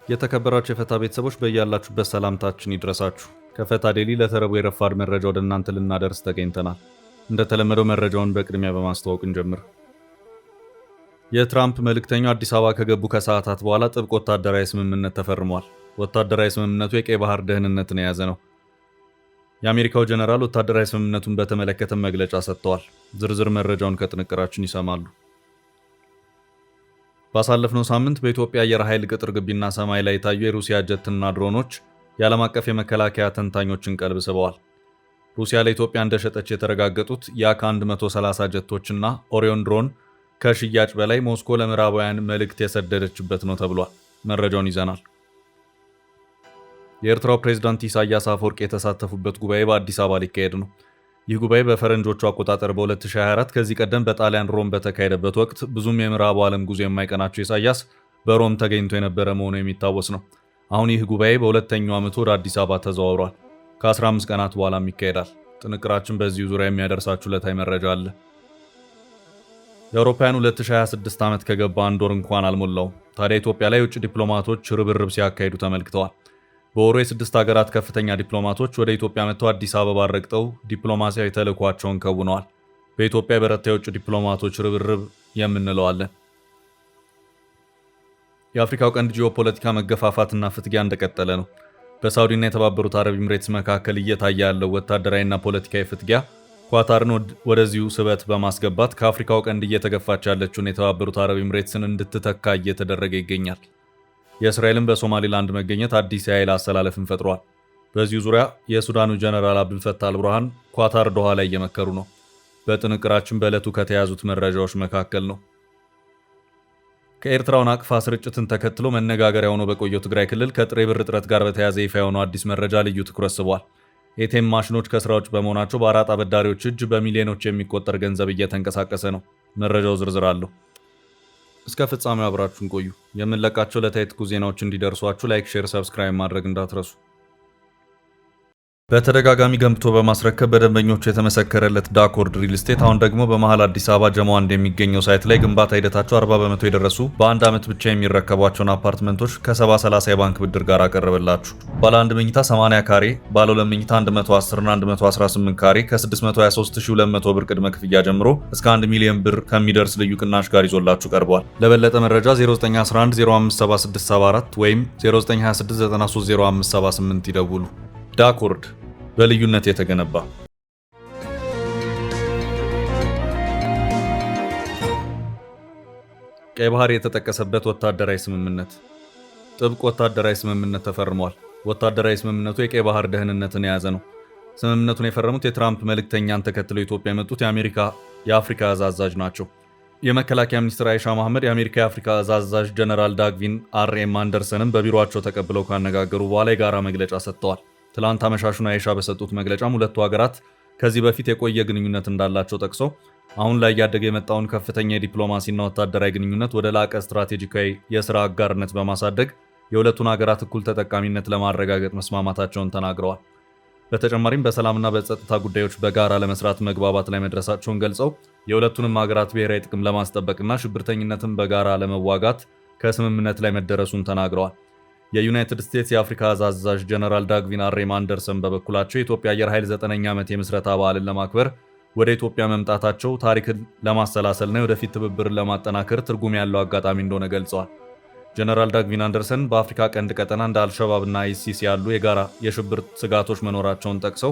የተከበራችሁ የፈታ ቤተሰቦች በእያላችሁበት ሰላምታችን ይድረሳችሁ። ከፈታ ዴሊ ለተረቡ የረፋድ መረጃ ወደ እናንተ ልናደርስ ተገኝተናል። እንደተለመደው መረጃውን በቅድሚያ በማስተዋወቅ እንጀምር። የትራምፕ መልእክተኛው አዲስ አበባ ከገቡ ከሰዓታት በኋላ ጥብቅ ወታደራዊ ስምምነት ተፈርሟል። ወታደራዊ ስምምነቱ የቀይ ባህር ደህንነትን የያዘ ነው። የአሜሪካው ጀነራል ወታደራዊ ስምምነቱን በተመለከተ መግለጫ ሰጥተዋል። ዝርዝር መረጃውን ከጥንቅራችን ይሰማሉ። ባሳለፍነው ሳምንት በኢትዮጵያ አየር ኃይል ቅጥር ግቢና ሰማይ ላይ የታዩ የሩሲያ ጀትና ድሮኖች የዓለም አቀፍ የመከላከያ ተንታኞችን ቀልብ ስበዋል። ሩሲያ ለኢትዮጵያ እንደሸጠች የተረጋገጡት የአክ-130 ጀቶችና ኦሪዮን ድሮን ከሽያጭ በላይ ሞስኮ ለምዕራባውያን መልእክት የሰደደችበት ነው ተብሏል። መረጃውን ይዘናል። የኤርትራው ፕሬዝዳንት ኢሳያስ አፈወርቂ የተሳተፉበት ጉባኤ በአዲስ አበባ ሊካሄድ ነው። ይህ ጉባኤ በፈረንጆቹ አቆጣጠር በ2024 ከዚህ ቀደም በጣሊያን ሮም በተካሄደበት ወቅት ብዙም የምዕራቡ ዓለም ጉዞ የማይቀናቸው ኢሳያስ በሮም ተገኝቶ የነበረ መሆኑ የሚታወስ ነው። አሁን ይህ ጉባኤ በሁለተኛው ዓመቱ ወደ አዲስ አበባ ተዘዋውሯል። ከ15 ቀናት በኋላም ይካሄዳል። ጥንቅራችን በዚሁ ዙሪያ የሚያደርሳችሁ ዕለታዊ መረጃ አለ። የአውሮፓውያን 2026 ዓመት ከገባ አንድ ወር እንኳን አልሞላውም። ታዲያ ኢትዮጵያ ላይ የውጭ ዲፕሎማቶች ርብርብ ሲያካሂዱ ተመልክተዋል። በወሩ የ6 ሀገራት ከፍተኛ ዲፕሎማቶች ወደ ኢትዮጵያ መጥተው አዲስ አበባ ረግጠው ዲፕሎማሲያዊ ተልዕኳቸውን ከውነዋል። በኢትዮጵያ የበረታ የውጭ ዲፕሎማቶች ርብርብ የምንለዋለን። የአፍሪካው ቀንድ ጂኦፖለቲካ መገፋፋትና ፍትጊያ እንደቀጠለ ነው። በሳውዲና የተባበሩት አረብ ኤምሬትስ መካከል እየታየ ያለው ወታደራዊና ፖለቲካዊ ፍትጊያ ኳታርን ወደዚሁ ስበት በማስገባት ከአፍሪካው ቀንድ እየተገፋች ያለችውን የተባበሩት አረብ ኤምሬትስን እንድትተካ እየተደረገ ይገኛል። የእስራኤልን በሶማሊላንድ መገኘት አዲስ የኃይል አሰላለፍን ፈጥሯል። በዚሁ ዙሪያ የሱዳኑ ጀነራል አብዱልፈታህ አልቡርሃን ኳታር ዶሃ ላይ እየመከሩ ነው። በጥንቅራችን በዕለቱ ከተያዙት መረጃዎች መካከል ነው። ከኤርትራው ናቅፋ ስርጭትን ተከትሎ መነጋገሪያ ሆኖ በቆየው ትግራይ ክልል ከጥሬ ብር እጥረት ጋር በተያያዘ ይፋ የሆነው አዲስ መረጃ ልዩ ትኩረት ስቧል። ኤቲኤም ማሽኖች ከስራ ውጭ በመሆናቸው በአራጣ አበዳሪዎች እጅ በሚሊዮኖች የሚቆጠር ገንዘብ እየተንቀሳቀሰ ነው። መረጃው ዝርዝር አለው። እስከ ፍጻሜው አብራችሁን ቆዩ። የምንለቃቸው ዕለታዊ ትኩስ ዜናዎች እንዲደርሷችሁ ላይክ፣ ሼር፣ ሰብስክራይብ ማድረግ እንዳትረሱ። በተደጋጋሚ ገንብቶ በማስረከብ በደንበኞቹ የተመሰከረለት ዳኮርድ ሪል ስቴት አሁን ደግሞ በመሃል አዲስ አበባ ጀሞ አንድ የሚገኘው ሳይት ላይ ግንባታ ሂደታቸው 40 በመቶ የደረሱ በአንድ ዓመት ብቻ የሚረከቧቸውን አፓርትመንቶች ከ70/30 የባንክ ብድር ጋር አቀረበላችሁ። ባለ 1 መኝታ 80 ካሬ፣ ባለ 2 መኝታ 110 እና 118 ካሬ ከ623200 ብር ቅድመ ክፍያ ጀምሮ እስከ 1 ሚሊዮን ብር ከሚደርስ ልዩ ቅናሽ ጋር ይዞላችሁ ቀርቧል። ለበለጠ መረጃ 0911057674 ወይም 0926930578 ይደውሉ። ዳኮርድ በልዩነት የተገነባ። ቀይ ባህር የተጠቀሰበት ወታደራዊ ስምምነት። ጥብቅ ወታደራዊ ስምምነት ተፈርሟል። ወታደራዊ ስምምነቱ የቀይ ባህር ደህንነትን የያዘ ነው። ስምምነቱን የፈረሙት የትራምፕ መልእክተኛን ተከትለው ኢትዮጵያ የመጡት የአሜሪካ የአፍሪካ እዝ አዛዥ ናቸው። የመከላከያ ሚኒስትር አይሻ መሐመድ የአሜሪካ የአፍሪካ እዝ አዛዥ ጀነራል ዳግቪን አር.ኤም አንደርሰንን በቢሮአቸው ተቀብለው ካነጋገሩ በኋላ የጋራ መግለጫ ሰጥተዋል። ትላንት አመሻሹን አይሻ በሰጡት መግለጫም ሁለቱ ሀገራት ከዚህ በፊት የቆየ ግንኙነት እንዳላቸው ጠቅሰው አሁን ላይ እያደገ የመጣውን ከፍተኛ የዲፕሎማሲና ወታደራዊ ግንኙነት ወደ ላቀ ስትራቴጂካዊ የሥራ አጋርነት በማሳደግ የሁለቱን ሀገራት እኩል ተጠቃሚነት ለማረጋገጥ መስማማታቸውን ተናግረዋል። በተጨማሪም በሰላምና በጸጥታ ጉዳዮች በጋራ ለመስራት መግባባት ላይ መድረሳቸውን ገልጸው የሁለቱንም ሀገራት ብሔራዊ ጥቅም ለማስጠበቅና ሽብርተኝነትን በጋራ ለመዋጋት ከስምምነት ላይ መደረሱን ተናግረዋል። የዩናይትድ ስቴትስ የአፍሪካ እዝ አዛዥ ጀነራል ዳግቪን አር.ኤም አንደርሰን በበኩላቸው የኢትዮጵያ አየር ኃይል 9ኛ ዓመት የምስረታ በዓልን ለማክበር ወደ ኢትዮጵያ መምጣታቸው ታሪክን ለማሰላሰልና የወደፊት ትብብርን ለማጠናከር ትርጉም ያለው አጋጣሚ እንደሆነ ገልጸዋል። ጀነራል ዳግቪን አንደርሰን በአፍሪካ ቀንድ ቀጠና እንደ አልሸባብና አይሲስ ያሉ የጋራ የሽብር ስጋቶች መኖራቸውን ጠቅሰው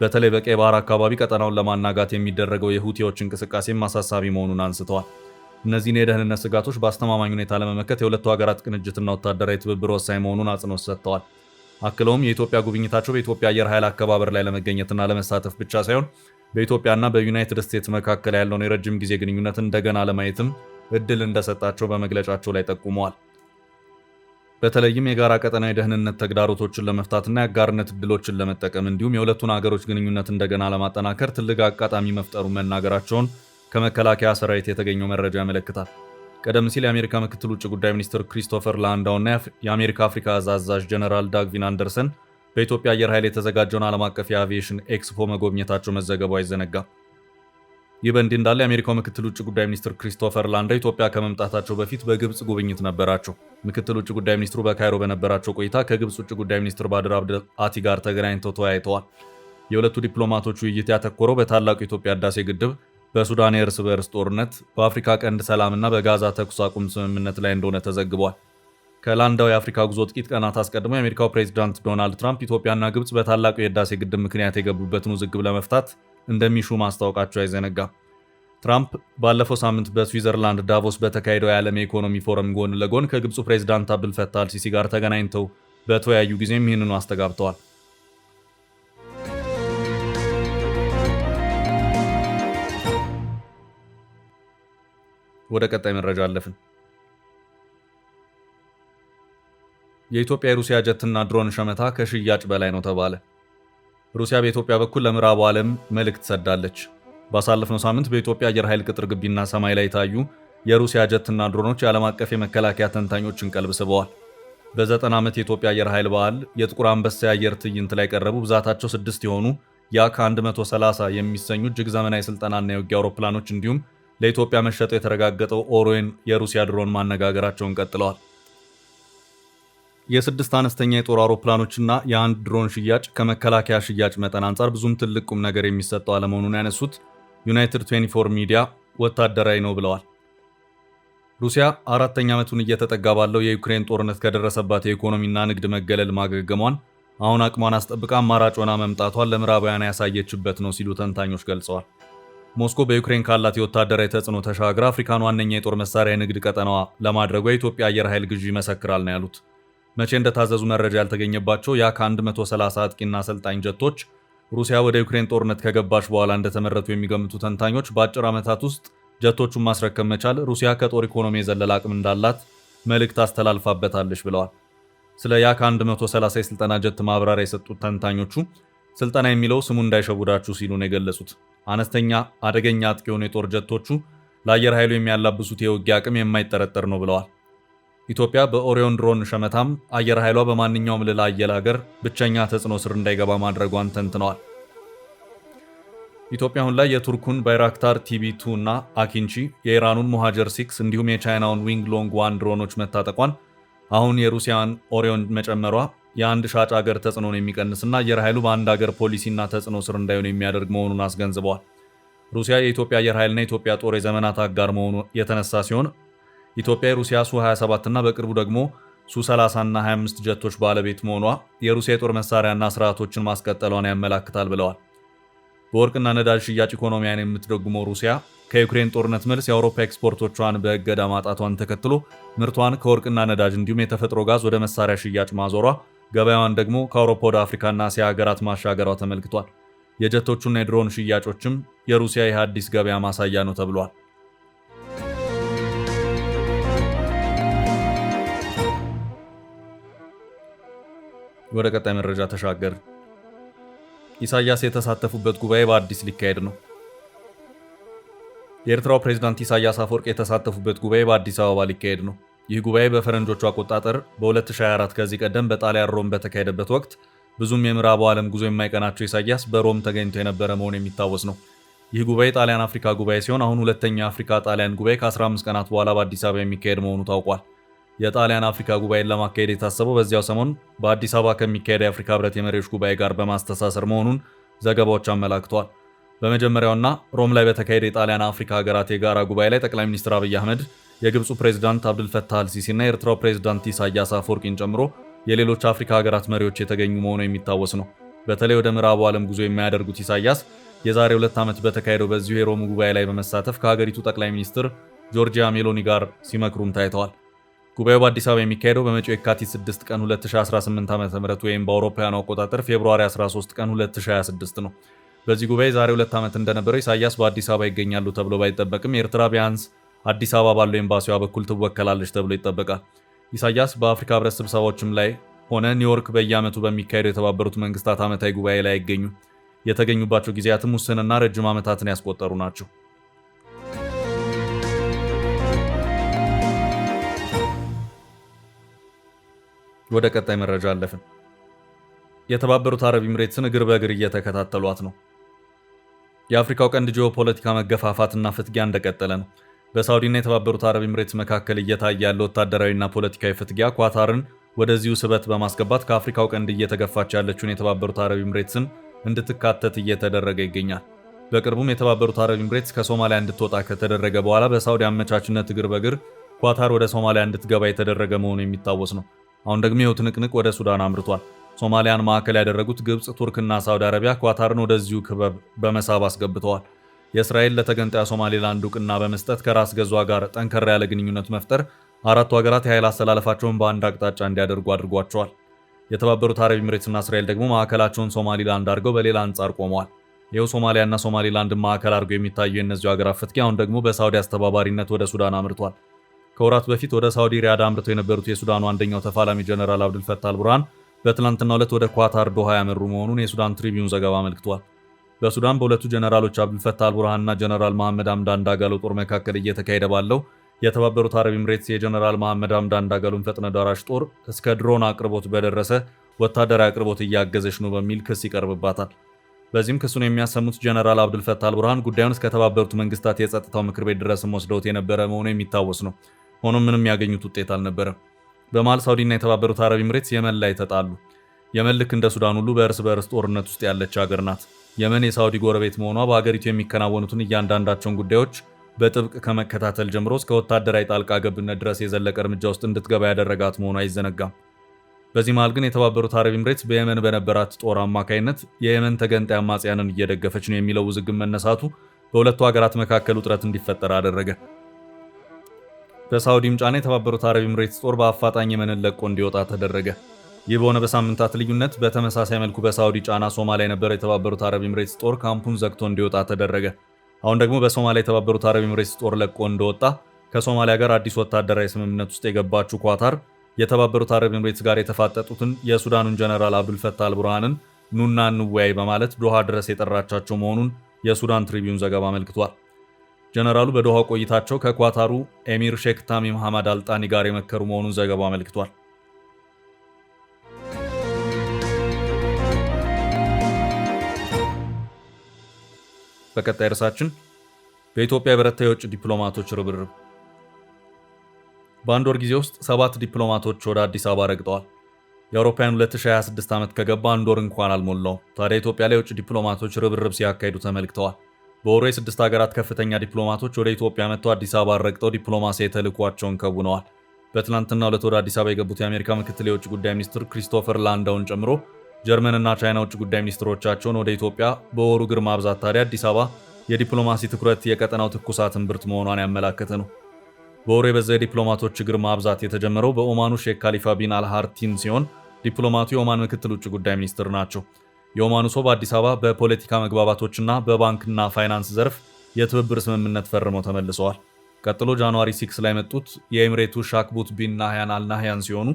በተለይ በቀይ ባህር አካባቢ ቀጠናውን ለማናጋት የሚደረገው የሁቲዎች እንቅስቃሴም አሳሳቢ መሆኑን አንስተዋል። እነዚህን የደህንነት ስጋቶች በአስተማማኝ ሁኔታ ለመመከት የሁለቱ ሀገራት ቅንጅትና ወታደራዊ ትብብር ወሳኝ መሆኑን አጽንኦት ሰጥተዋል። አክለውም የኢትዮጵያ ጉብኝታቸው በኢትዮጵያ አየር ኃይል አከባበር ላይ ለመገኘትና ለመሳተፍ ብቻ ሳይሆን በኢትዮጵያና በዩናይትድ ስቴትስ መካከል ያለውን የረጅም ጊዜ ግንኙነት እንደገና ለማየትም እድል እንደሰጣቸው በመግለጫቸው ላይ ጠቁመዋል። በተለይም የጋራ ቀጠናዊ ደህንነት ተግዳሮቶችን ለመፍታትና የአጋርነት እድሎችን ለመጠቀም እንዲሁም የሁለቱን ሀገሮች ግንኙነት እንደገና ለማጠናከር ትልቅ አጋጣሚ መፍጠሩን መናገራቸውን ከመከላከያ ሰራዊት የተገኘው መረጃ ያመለክታል። ቀደም ሲል የአሜሪካ ምክትል ውጭ ጉዳይ ሚኒስትር ክሪስቶፈር ላንዳውና የአሜሪካ አፍሪካ እዝ አዛዥ ጀነራል ዳግቪን አንደርሰን በኢትዮጵያ አየር ኃይል የተዘጋጀውን ዓለም አቀፍ የአቪዬሽን ኤክስፖ መጎብኘታቸው መዘገቡ አይዘነጋም። ይህ በእንዲህ እንዳለ የአሜሪካው ምክትል ውጭ ጉዳይ ሚኒስትር ክሪስቶፈር ላንዳ ኢትዮጵያ ከመምጣታቸው በፊት በግብጽ ጉብኝት ነበራቸው። ምክትል ውጭ ጉዳይ ሚኒስትሩ በካይሮ በነበራቸው ቆይታ ከግብጽ ውጭ ጉዳይ ሚኒስትር ባድር አብደል አቲ ጋር ተገናኝተው ተወያይተዋል። የሁለቱ ዲፕሎማቶች ውይይት ያተኮረው በታላቁ የኢትዮጵያ ህዳሴ ግድብ፣ በሱዳን የእርስ በእርስ ጦርነት፣ በአፍሪካ ቀንድ ሰላምና በጋዛ ተኩስ አቁም ስምምነት ላይ እንደሆነ ተዘግቧል። ከላንዳው የአፍሪካ ጉዞ ጥቂት ቀናት አስቀድሞ የአሜሪካው ፕሬዚዳንት ዶናልድ ትራምፕ ኢትዮጵያና ግብጽ በታላቁ የህዳሴ ግድብ ምክንያት የገቡበትን ውዝግብ ለመፍታት እንደሚሹ ማስታወቃቸው አይዘነጋም። ትራምፕ ባለፈው ሳምንት በስዊዘርላንድ ዳቮስ በተካሄደው የዓለም የኢኮኖሚ ፎረም ጎን ለጎን ከግብፁ ፕሬዚዳንት አብዱልፈታህ አልሲሲ ጋር ተገናኝተው በተወያዩ ጊዜም ይህንኑ አስተጋብተዋል። ወደ ቀጣይ መረጃ አለፍን። የኢትዮጵያ የሩሲያ ጀትና ድሮን ሸመታ ከሽያጭ በላይ ነው ተባለ። ሩሲያ በኢትዮጵያ በኩል ለምዕራቡ ዓለም መልእክት ሰዳለች። ባሳለፍነው ሳምንት በኢትዮጵያ አየር ኃይል ቅጥር ግቢና ሰማይ ላይ የታዩ የሩሲያ ጀትና ድሮኖች የዓለም አቀፍ የመከላከያ ተንታኞችን ቀልብ ስበዋል። በ90 ዓመት የኢትዮጵያ አየር ኃይል በዓል የጥቁር አንበሳ የአየር ትዕይንት ላይ ቀረቡ ብዛታቸው 6 የሆኑ ያ-130 የሚሰኙ እጅግ ዘመናዊ ስልጠናና የውጊያ አውሮፕላኖች እንዲሁም ለኢትዮጵያ መሸጡ የተረጋገጠው ኦሮዌን የሩሲያ ድሮን ማነጋገራቸውን ቀጥለዋል። የስድስት አነስተኛ የጦር አውሮፕላኖችና የአንድ ድሮን ሽያጭ ከመከላከያ ሽያጭ መጠን አንጻር ብዙም ትልቅ ቁም ነገር የሚሰጠው አለመሆኑን ያነሱት ዩናይትድ 24 ሚዲያ ወታደራዊ ነው ብለዋል። ሩሲያ አራተኛ ዓመቱን እየተጠጋ ባለው የዩክሬን ጦርነት ከደረሰባት የኢኮኖሚና ንግድ መገለል ማገገሟን አሁን አቅሟን አስጠብቃ አማራጭ ሆና መምጣቷን ለምዕራባውያን ያሳየችበት ነው ሲሉ ተንታኞች ገልጸዋል። ሞስኮ በዩክሬን ካላት የወታደራዊ ተጽዕኖ ተሻግራ አፍሪካን ዋነኛ የጦር መሳሪያ የንግድ ቀጠናዋ ለማድረጓ የኢትዮጵያ አየር ኃይል ግዢ ይመሰክራል ነው ያሉት። መቼ እንደታዘዙ መረጃ ያልተገኘባቸው ያ-130 አጥቂና አሰልጣኝ ጀቶች ሩሲያ ወደ ዩክሬን ጦርነት ከገባች በኋላ እንደተመረቱ የሚገምቱ ተንታኞች በአጭር ዓመታት ውስጥ ጀቶቹን ማስረከብ መቻል ሩሲያ ከጦር ኢኮኖሚ የዘለለ አቅም እንዳላት መልእክት አስተላልፋበታለች ብለዋል። ስለ ያ-130 የስልጠና ጀት ማብራሪያ የሰጡት ተንታኞቹ ስልጠና የሚለው ስሙ እንዳይሸውዳችሁ ሲሉ ነው የገለጹት። አነስተኛ አደገኛ አጥቂ የሆኑ የጦር ጀቶቹ ለአየር ኃይሉ የሚያላብሱት የውጊያ አቅም የማይጠረጠር ነው ብለዋል። ኢትዮጵያ በኦሪዮን ድሮን ሸመታም አየር ኃይሏ በማንኛውም ሌላ አየር ሀገር ብቸኛ ተጽዕኖ ስር እንዳይገባ ማድረጓን ተንትነዋል። ኢትዮጵያ አሁን ላይ የቱርኩን ባይራክታር ቲቢ2 እና አኪንቺ፣ የኢራኑን ሞሃጀር 6 እንዲሁም የቻይናውን ዊንግ ሎንግ 1 ድሮኖች መታጠቋን፣ አሁን የሩሲያን ኦሪዮን መጨመሯ የአንድ ሻጭ ሀገር ተጽዕኖን የሚቀንስና አየር ኃይሉ በአንድ ሀገር ፖሊሲና ተጽዕኖ ስር እንዳይሆን የሚያደርግ መሆኑን አስገንዝበዋል። ሩሲያ የኢትዮጵያ አየር ኃይልና የኢትዮጵያ ጦር የዘመናት አጋር መሆኑ የተነሳ ሲሆን ኢትዮጵያ የሩሲያ ሱ-27 እና በቅርቡ ደግሞ ሱ-30 እና 25 ጀቶች ባለቤት መሆኗ የሩሲያ የጦር መሳሪያና ስርዓቶችን ማስቀጠሏን ያመላክታል ብለዋል። በወርቅና ነዳጅ ሽያጭ ኢኮኖሚያን የምትደጉመው ሩሲያ ከዩክሬን ጦርነት መልስ የአውሮፓ ኤክስፖርቶቿን በእገዳ ማጣቷን ተከትሎ ምርቷን ከወርቅና ነዳጅ እንዲሁም የተፈጥሮ ጋዝ ወደ መሳሪያ ሽያጭ ማዞሯ፣ ገበያዋን ደግሞ ከአውሮፓ ወደ አፍሪካና እስያ ሀገራት ማሻገሯ ተመልክቷል። የጀቶቹና የድሮን ሽያጮችም የሩሲያ ይህ አዲስ ገበያ ማሳያ ነው ተብሏል። ወደ ቀጣይ መረጃ ተሻገር። ኢሳያስ የተሳተፉበት ጉባኤ በአዲስ ሊካሄድ ነው። የኤርትራው ፕሬዝዳንት ኢሳያስ አፈወርቅ የተሳተፉበት ጉባኤ በአዲስ አበባ ሊካሄድ ነው። ይህ ጉባኤ በፈረንጆቹ አቆጣጠር በ2024 ከዚህ ቀደም በጣሊያን ሮም በተካሄደበት ወቅት ብዙም የምዕራቡ ዓለም ጉዞ የማይቀናቸው ኢሳያስ በሮም ተገኝቶ የነበረ መሆኑ የሚታወስ ነው። ይህ ጉባኤ ጣሊያን አፍሪካ ጉባኤ ሲሆን አሁን ሁለተኛ አፍሪካ ጣሊያን ጉባኤ ከ15 ቀናት በኋላ በአዲስ አበባ የሚካሄድ መሆኑ ታውቋል። የጣሊያን አፍሪካ ጉባኤን ለማካሄድ የታሰበው በዚያው ሰሞን በአዲስ አበባ ከሚካሄድ የአፍሪካ ህብረት የመሪዎች ጉባኤ ጋር በማስተሳሰር መሆኑን ዘገባዎች አመላክተዋል። በመጀመሪያውና ሮም ላይ በተካሄደ የጣሊያን አፍሪካ ሀገራት የጋራ ጉባኤ ላይ ጠቅላይ ሚኒስትር አብይ አህመድ፣ የግብፁ ፕሬዝዳንት አብዱልፈታህ አልሲሲ እና የኤርትራው ፕሬዝዳንት ኢሳያስ አፈወርቂን ጨምሮ የሌሎች አፍሪካ ሀገራት መሪዎች የተገኙ መሆኑ የሚታወስ ነው። በተለይ ወደ ምዕራቡ ዓለም ጉዞ የማያደርጉት ኢሳያስ የዛሬ 2 ዓመት በተካሄደው በዚሁ የሮሙ ጉባኤ ላይ በመሳተፍ ከሀገሪቱ ጠቅላይ ሚኒስትር ጆርጂያ ሜሎኒ ጋር ሲመክሩም ታይተዋል። ጉባኤው በአዲስ አበባ የሚካሄደው በመጪው የካቲት 6 ቀን 2018 ዓ.ም ወይም በአውሮፓውያኑ አቆጣጠር ፌብሩዋሪ 13 ቀን 2026 ነው። በዚህ ጉባኤ ዛሬ 2 ዓመት እንደነበረው ኢሳያስ በአዲስ አበባ ይገኛሉ ተብሎ ባይጠበቅም ኤርትራ ቢያንስ አዲስ አበባ ባለው ኤምባሲዋ በኩል ትወከላለች ተብሎ ይጠበቃል። ኢሳያስ በአፍሪካ ህብረት ስብሰባዎችም ላይ ሆነ ኒውዮርክ በየዓመቱ በሚካሄደው የተባበሩት መንግስታት ዓመታዊ ጉባኤ ላይ አይገኙም። የተገኙባቸው ጊዜያትም ውስንና ረጅም ዓመታትን ያስቆጠሩ ናቸው። ወደ ቀጣይ መረጃ አለፍን። የተባበሩት አረብ ኤምሬትስን እግር በእግር እየተከታተሏት ነው። የአፍሪካው ቀንድ ጂኦፖለቲካ መገፋፋትና ፍትጊያ እንደቀጠለ ነው። በሳውዲና የተባበሩት አረብ ኤምሬትስ መካከል እየታየ ያለው ወታደራዊና ፖለቲካዊ ፍትጊያ ኳታርን ወደዚሁ ስበት በማስገባት ከአፍሪካው ቀንድ እየተገፋች ያለችውን የተባበሩት አረብ ኤምሬትስን እንድትካተት እየተደረገ ይገኛል። በቅርቡም የተባበሩት አረብ ኤምሬትስ ከሶማሊያ እንድትወጣ ከተደረገ በኋላ በሳውዲ አመቻችነት እግር በእግር ኳታር ወደ ሶማሊያ እንድትገባ የተደረገ መሆኑ የሚታወስ ነው። አሁን ደግሞ ይኸው ትንቅንቅ ወደ ሱዳን አምርቷል። ሶማሊያን ማዕከል ያደረጉት ግብፅ፣ ቱርክና ሳውዲ አረቢያ ኳታርን ወደዚሁ ክበብ በመሳብ አስገብተዋል። የእስራኤል ለተገንጣዩ ሶማሌላንድ እውቅና በመስጠት ከራስ ገዟ ጋር ጠንከር ያለ ግንኙነት መፍጠር አራቱ ሀገራት የኃይል አስተላለፋቸውን በአንድ አቅጣጫ እንዲያደርጉ አድርጓቸዋል። የተባበሩት አረብ ኤምሬትስና እስራኤል ደግሞ ማዕከላቸውን ሶማሊላንድ አድርገው በሌላ አንጻር ቆመዋል። ይኸው ሶማሊያና ሶማሊላንድን ማዕከል አድርገው የሚታዩ የእነዚሁ ሀገራት ፍትጊያ አሁን ደግሞ በሳውዲ አስተባባሪነት ወደ ሱዳን አምርቷል። ከወራት በፊት ወደ ሳውዲ ሪያድ አምርተው የነበሩት የሱዳኑ አንደኛው ተፋላሚ ጀነራል አብዱልፈታህ አልቡርሃን በትላንትናው ዕለት ወደ ኳታር ዶሃ ያመሩ መሆኑን የሱዳን ትሪቢዩን ዘገባ አመልክቷል። በሱዳን በሁለቱ ጀነራሎች አብዱልፈታህ አልቡርሃንና ጀነራል መሐመድ ሐምዳን ዳጋሎ ጦር መካከል እየተካሄደ ባለው የተባበሩት አረብ ኤምሬትስ የጀነራል መሐመድ ሐምዳን ዳጋሎን ፈጥኖ ደራሽ ጦር እስከ ድሮን አቅርቦት በደረሰ ወታደራዊ አቅርቦት እያገዘች ነው በሚል ክስ ይቀርብባታል። በዚህም ክሱን የሚያሰሙት ጀነራል አብዱልፈታህ አልቡርሃን ጉዳዩን እስከ ተባበሩት መንግስታት የጸጥታው ምክር ቤት ድረስም ወስደውት የነበረ መሆኑ የሚታወስ ነው። ሆኖም ምንም ያገኙት ውጤት አልነበረም። በመሃል ሳውዲና የተባበሩት አረብ ኤምሬትስ የመን ላይ ተጣሉ። የመን ልክ እንደ ሱዳን ሁሉ በእርስ በእርስ ጦርነት ውስጥ ያለች ሀገር ናት። የመን የሳውዲ ጎረቤት መሆኗ በሀገሪቱ የሚከናወኑትን እያንዳንዳቸውን ጉዳዮች በጥብቅ ከመከታተል ጀምሮ እስከ ወታደራዊ ጣልቃ ገብነት ድረስ የዘለቀ እርምጃ ውስጥ እንድትገባ ያደረጋት መሆኗ አይዘነጋም። በዚህ መሃል ግን የተባበሩት አረብ ኤምሬትስ በየመን በነበራት ጦር አማካይነት የየመን ተገንጣይ አማጽያንን እየደገፈች ነው የሚለው ውዝግብ መነሳቱ በሁለቱ ሀገራት መካከል ውጥረት እንዲፈጠር አደረገ። በሳውዲም ጫና የተባበሩት አረብ ኤምሬትስ ጦር በአፋጣኝ የመንን ለቆ እንዲወጣ ተደረገ። ይህ በሆነ በሳምንታት ልዩነት በተመሳሳይ መልኩ በሳውዲ ጫና ሶማሊያ የነበረው የተባበሩት አረብ ኤምሬትስ ጦር ካምፑን ዘግቶ እንዲወጣ ተደረገ። አሁን ደግሞ በሶማሊያ የተባበሩት አረብ ኤምሬትስ ጦር ለቆ እንደወጣ ከሶማሊያ ጋር አዲስ ወታደራዊ ስምምነት ውስጥ የገባችው ኳታር የተባበሩት አረብ ኤምሬትስ ጋር የተፋጠጡትን የሱዳኑን ጀነራል አብዱልፈታህ አልቡርሃንን ኑና እንወያይ በማለት ዶሃ ድረስ የጠራቻቸው መሆኑን የሱዳን ትሪቢዩን ዘገባ አመልክቷል። ጀነራሉ በዶሃ ቆይታቸው ከኳታሩ ኤሚር ሼክ ታሚም ሐማድ አልጣኒ ጋር የመከሩ መሆኑን ዘገባው አመልክቷል። በቀጣይ ርዕሳችን በኢትዮጵያ የበረታ የውጭ ዲፕሎማቶች ርብርብ። በአንድ ወር ጊዜ ውስጥ 7 ዲፕሎማቶች ወደ አዲስ አበባ ረግጠዋል። የአውሮፓውያን 2026 ዓመት ከገባ አንድ ወር እንኳን አልሞላውም። ታዲያ ኢትዮጵያ ላይ የውጭ ዲፕሎማቶች ርብርብ ሲያካሂዱ ተመልክተዋል። በወሩ የ6 ሀገራት ከፍተኛ ዲፕሎማቶች ወደ ኢትዮጵያ መጥተው አዲስ አበባ ረግጠው ዲፕሎማሲያዊ ተልዕኳቸውን ከውነዋል። በትናንትናው ዕለት ወደ አዲስ አበባ የገቡት የአሜሪካ ምክትል የውጭ ጉዳይ ሚኒስትር ክሪስቶፈር ላንዳውን ጨምሮ ጀርመንና ቻይና ውጭ ጉዳይ ሚኒስትሮቻቸውን ወደ ኢትዮጵያ በወሩ እግር ማብዛት ታዲያ አዲስ አበባ የዲፕሎማሲ ትኩረት የቀጠናው ትኩሳት እምብርት መሆኗን ያመላከተ ነው። በወሩ የበዛ የዲፕሎማቶች እግር ማብዛት የተጀመረው በኦማኑ ሼክ ካሊፋ ቢን አልሃርቲን ሲሆን ዲፕሎማቱ የኦማን ምክትል ውጭ ጉዳይ ሚኒስትር ናቸው። የኦማኑ ሰው በአዲስ አበባ በፖለቲካ መግባባቶችና በባንክና ፋይናንስ ዘርፍ የትብብር ስምምነት ፈርመው ተመልሰዋል። ቀጥሎ ጃንዋሪ 6 ላይ መጡት የኤምሬቱ ሻክቡት ቢን ናህያን አልናህያን ሲሆኑ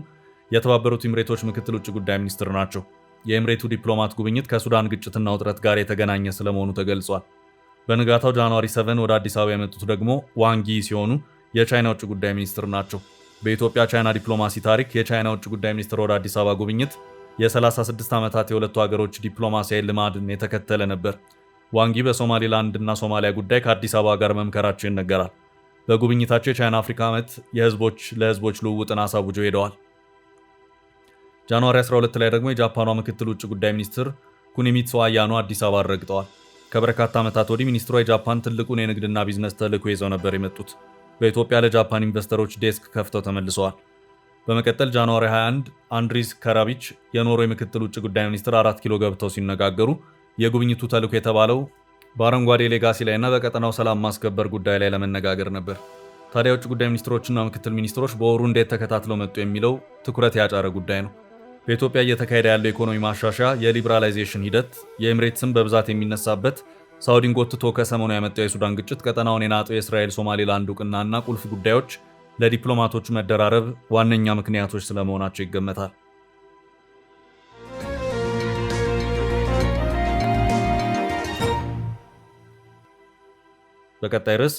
የተባበሩት ኤምሬቶች ምክትል ውጭ ጉዳይ ሚኒስትር ናቸው። የኤምሬቱ ዲፕሎማት ጉብኝት ከሱዳን ግጭትና ውጥረት ጋር የተገናኘ ስለመሆኑ ተገልጿል። በንጋታው ጃንዋሪ 7 ወደ አዲስ አበባ የመጡት ደግሞ ዋንጊ ሲሆኑ የቻይና ውጭ ጉዳይ ሚኒስትር ናቸው። በኢትዮጵያ ቻይና ዲፕሎማሲ ታሪክ የቻይና ውጭ ጉዳይ ሚኒስትር ወደ አዲስ አበባ ጉብኝት የ36 ዓመታት የሁለቱ ሀገሮች ዲፕሎማሲያዊ ልማድን የተከተለ ነበር። ዋንጊ በሶማሊላንድ እና ሶማሊያ ጉዳይ ከአዲስ አበባ ጋር መምከራቸው ይነገራል። በጉብኝታቸው የቻይና አፍሪካ ዓመት የህዝቦች ለህዝቦች ልውውጥን አሳውጀው ሄደዋል። ጃንዋሪ 12 ላይ ደግሞ የጃፓኗ ምክትል ውጭ ጉዳይ ሚኒስትር ኩኒሚትሱ አያኖ አዲስ አበባ ረግጠዋል። ከበርካታ ዓመታት ወዲህ ሚኒስትሯ የጃፓን ትልቁን የንግድና ቢዝነስ ተልዕኮ ይዘው ነበር የመጡት። በኢትዮጵያ ለጃፓን ኢንቨስተሮች ዴስክ ከፍተው ተመልሰዋል። በመቀጠል ጃንዋሪ 21 አንድሪስ ከራቢች የኖርዌይ ምክትል ውጭ ጉዳይ ሚኒስትር 4 ኪሎ ገብተው ሲነጋገሩ የጉብኝቱ ተልዕኮ የተባለው በአረንጓዴ ሌጋሲ ላይና በቀጠናው ሰላም ማስከበር ጉዳይ ላይ ለመነጋገር ነበር። ታዲያ የውጭ ጉዳይ ሚኒስትሮችና ምክትል ሚኒስትሮች በወሩ እንዴት ተከታትለው መጡ የሚለው ትኩረት ያጫረ ጉዳይ ነው። በኢትዮጵያ እየተካሄደ ያለው የኢኮኖሚ ማሻሻያ የሊበራላይዜሽን ሂደት የኤምሬትስም በብዛት የሚነሳበት ሳውዲን ጎትቶ ከሰሞኑ ያመጣው የሱዳን ግጭት ቀጠናውን የናጠው የእስራኤል ሶማሌላንድ እውቅናና ቁልፍ ጉዳዮች ለዲፕሎማቶቹ መደራረብ ዋነኛ ምክንያቶች ስለመሆናቸው ይገመታል። በቀጣይ ርዕስ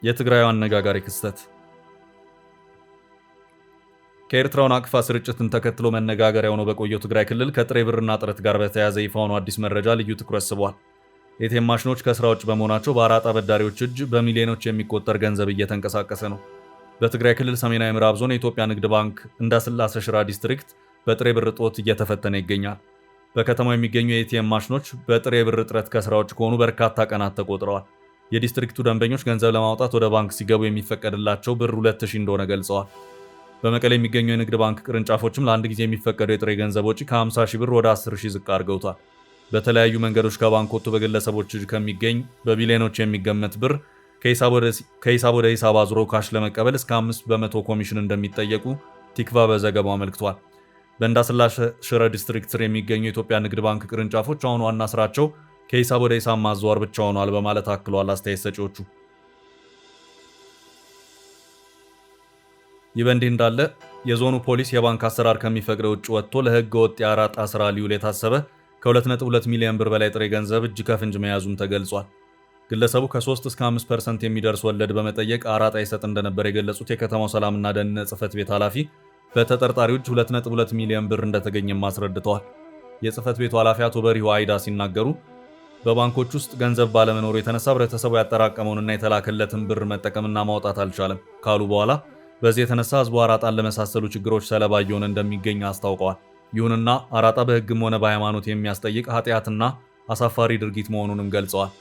የትግራዩ አነጋጋሪ ክስተት። ከኤርትራው ናቅፋ ስርጭትን ተከትሎ መነጋገሪያ ሆኖ በቆየው ትግራይ ክልል ከጥሬ ብርና ጥረት ጋር በተያያዘ ይፋ ሆኖ አዲስ መረጃ ልዩ ትኩረት ስቧል። ኤቲኤም ማሽኖች ከስራ ውጭ በመሆናቸው በአራጣ አበዳሪዎች እጅ በሚሊዮኖች የሚቆጠር ገንዘብ እየተንቀሳቀሰ ነው። በትግራይ ክልል ሰሜናዊ ምዕራብ ዞን የኢትዮጵያ ንግድ ባንክ እንዳስላሴ ሽራ ዲስትሪክት በጥሬ ብር እጦት እየተፈተነ ይገኛል። በከተማው የሚገኙ የኤቲኤም ማሽኖች በጥሬ ብር እጥረት ከስራ ውጭ ከሆኑ በርካታ ቀናት ተቆጥረዋል። የዲስትሪክቱ ደንበኞች ገንዘብ ለማውጣት ወደ ባንክ ሲገቡ የሚፈቀድላቸው ብር 2000 እንደሆነ ገልጸዋል። በመቀሌ የሚገኙ የንግድ ባንክ ቅርንጫፎችም ለአንድ ጊዜ የሚፈቀደው የጥሬ ገንዘብ ወጪ ከ50,000 ብር ወደ 10,000 ዝቅ አድርገውታል። በተለያዩ መንገዶች ከባንክ ወጥቶ በግለሰቦች እጅ ከሚገኝ በቢሊዮኖች የሚገመት ብር ከሂሳብ ወደ ሂሳብ አዙሮ ካሽ ለመቀበል እስከ 5% ኮሚሽን እንደሚጠየቁ ቲክቫ በዘገባው አመልክቷል። በእንዳስላሴ ሽረ ዲስትሪክት ስር የሚገኙ የኢትዮጵያ ንግድ ባንክ ቅርንጫፎች አሁን ዋና ስራቸው ከሂሳብ ወደ ሂሳብ ማዘዋወር ብቻ ሆኗል በማለት አክለዋል አስተያየት ሰጪዎቹ። ይህ በእንዲህ እንዳለ የዞኑ ፖሊስ የባንክ አሰራር ከሚፈቅደው ውጭ ወጥቶ ለህገ ወጥ የአራጣ ስራ ሊውል የታሰበ ከ2.2 ሚሊዮን ብር በላይ ጥሬ ገንዘብ እጅ ከፍንጅ መያዙም ተገልጿል። ግለሰቡ ከ3 እስከ 5% የሚደርስ ወለድ በመጠየቅ አራጣ ይሰጥ እንደነበር የገለጹት የከተማው ሰላምና ደህንነት ጽሕፈት ቤት ኃላፊ በተጠርጣሪው እጅ 2.2 ሚሊዮን ብር እንደተገኘም አስረድተዋል። የጽሕፈት ቤቱ ኃላፊ አቶ በሪሁ አይዳ ሲናገሩ በባንኮች ውስጥ ገንዘብ ባለመኖሩ የተነሳ ህብረተሰቡ ያጠራቀመውንና የተላከለትን ብር መጠቀምና ማውጣት አልቻለም ካሉ በኋላ በዚህ የተነሳ ህዝቡ አራጣን ለመሳሰሉ ችግሮች ሰለባ እየሆነ እንደሚገኝ አስታውቀዋል። ይሁንና አራጣ በህግም ሆነ በሃይማኖት የሚያስጠይቅ ኃጢአትና አሳፋሪ ድርጊት መሆኑንም ገልጸዋል።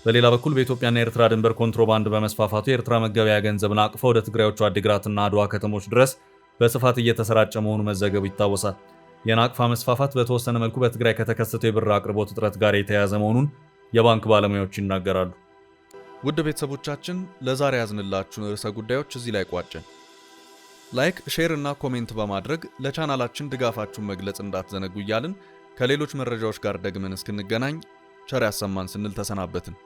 በሌላ በኩል በኢትዮጵያና ኤርትራ ድንበር ኮንትሮባንድ በመስፋፋቱ የኤርትራ መገበያ ገንዘብን አቅፎ ወደ ትግራዮቹ አዲግራትና አድዋ ከተሞች ድረስ በስፋት እየተሰራጨ መሆኑ መዘገቡ ይታወሳል። የናቅፋ መስፋፋት በተወሰነ መልኩ በትግራይ ከተከሰተው የብር አቅርቦት እጥረት ጋር የተያያዘ መሆኑን የባንክ ባለሙያዎች ይናገራሉ። ውድ ቤተሰቦቻችን ለዛሬ ያዝንላችሁን ርዕሰ ጉዳዮች እዚህ ላይ ቋጨን። ላይክ፣ ሼር እና ኮሜንት በማድረግ ለቻናላችን ድጋፋችሁን መግለጽ እንዳትዘነጉ እያልን ከሌሎች መረጃዎች ጋር ደግመን እስክንገናኝ ቸር ያሰማን ስንል ተሰናበትን።